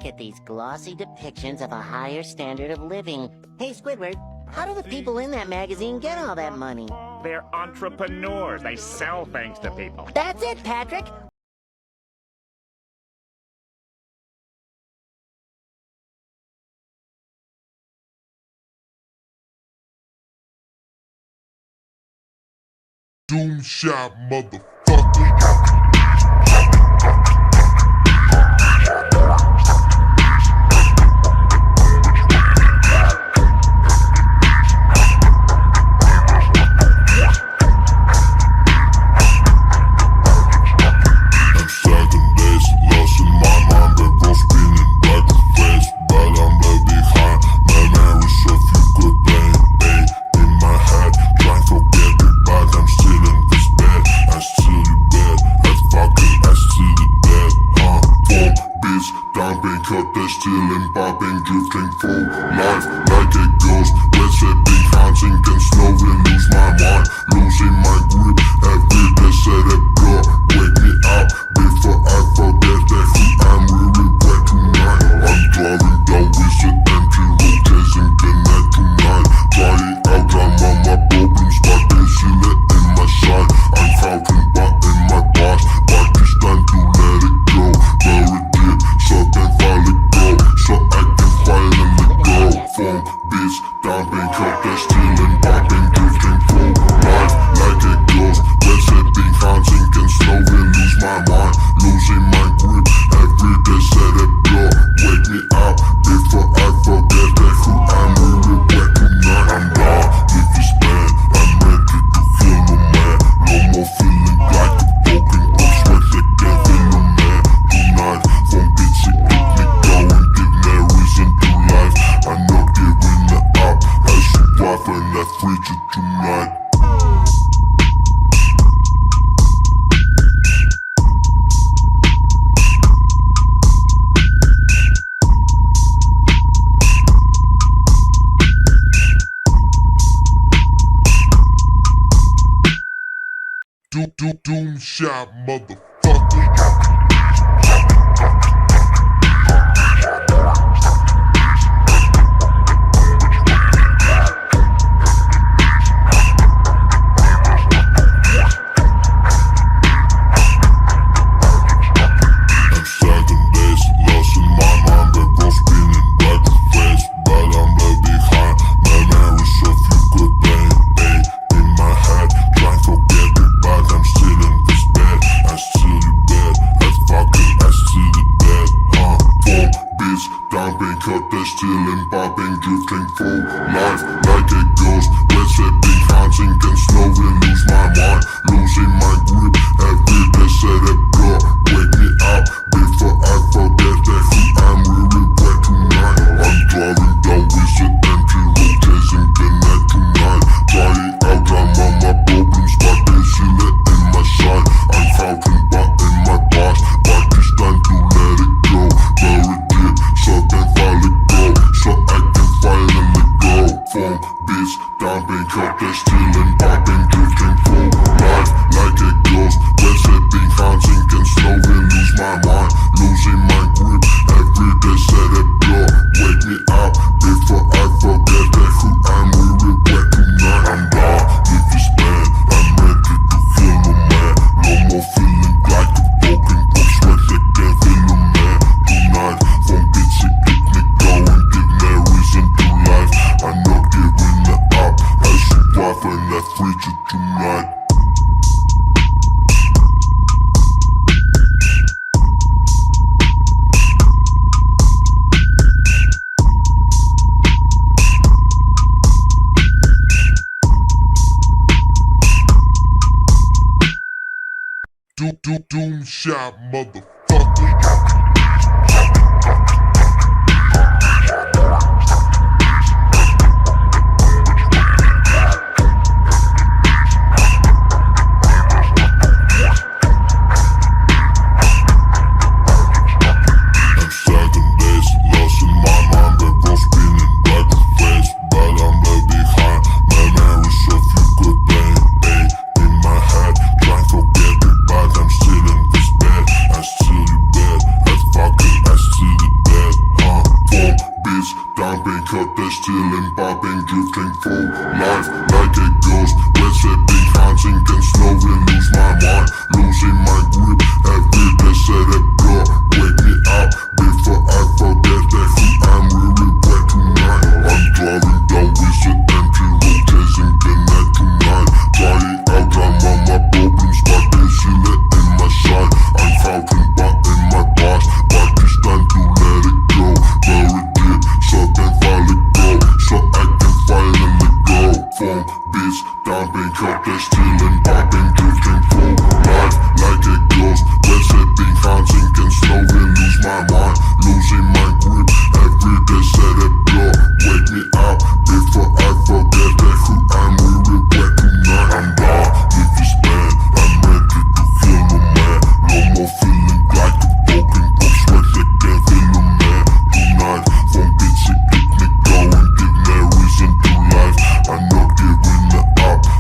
look at these glossy depictions of a higher standard of living. Hey, Squidward, how do the people in that magazine get all that money? They're entrepreneurs. They sell things to people. That's it, Patrick! Doom shot, motherfucker. Stealing, popping, drifting full life like a ghost. Wet sweating, hunting, can slowly lose my mind, losing my grip. Every day set a blow, wake me up before I forget that who I'm really wet tonight. I'm driving down with an empty road, chasing the night tonight. Trying out, I'm on my problems, but they seal it in my side. I'm fountain, but in my past, but it's time to let it go. Very deep, so then finally so I can finally go. Phone beats, dumping, cut the stealing, popping, drifting through life like a ghost. Wet sweating, hunting, can slowly lose my mind, losing my grip. Every day set a blow, wake me up before I forget that who I'm really wet tonight. I'm down with this band, I'm ready to feel no man. No more feeling like a broken up sweat that can't feel no man. Tonight, phone beats, it keep me going, give me reason to life. I'm not giving it up, I survive and I free you tonight. Doom shot, motherfucker. Stealing, popping, drifting through life like a ghost. Wet sweating, hunting, can slowly lose my mind, losing my grip. Every day set a blow, wake me up before I forget that who I'm really wet tonight. I'm driving down with an empty road, chasing the night tonight. Trying out, I'm on my problems, but they seal it in my side. I'm fountain, but in my past, but it's time to let it go. Very deep, so then finally so I can finally go. Phone beats, dumping, cut the stealing, popping, drifting through life like a ghost. Wet sweating, hunting, can slowly lose my mind, losing my grip. Every day set a blow, wake me up before I forget that who I'm really wet tonight. I'm down with this band, I'm ready to feel no man. No more feeling like a broken up sweat that can't feel no man. Tonight, phone beats, it keep me going, give me reason to life. I'm not giving it up, I survive and I free you tonight. Doom shot, motherfucker. I'm still drink full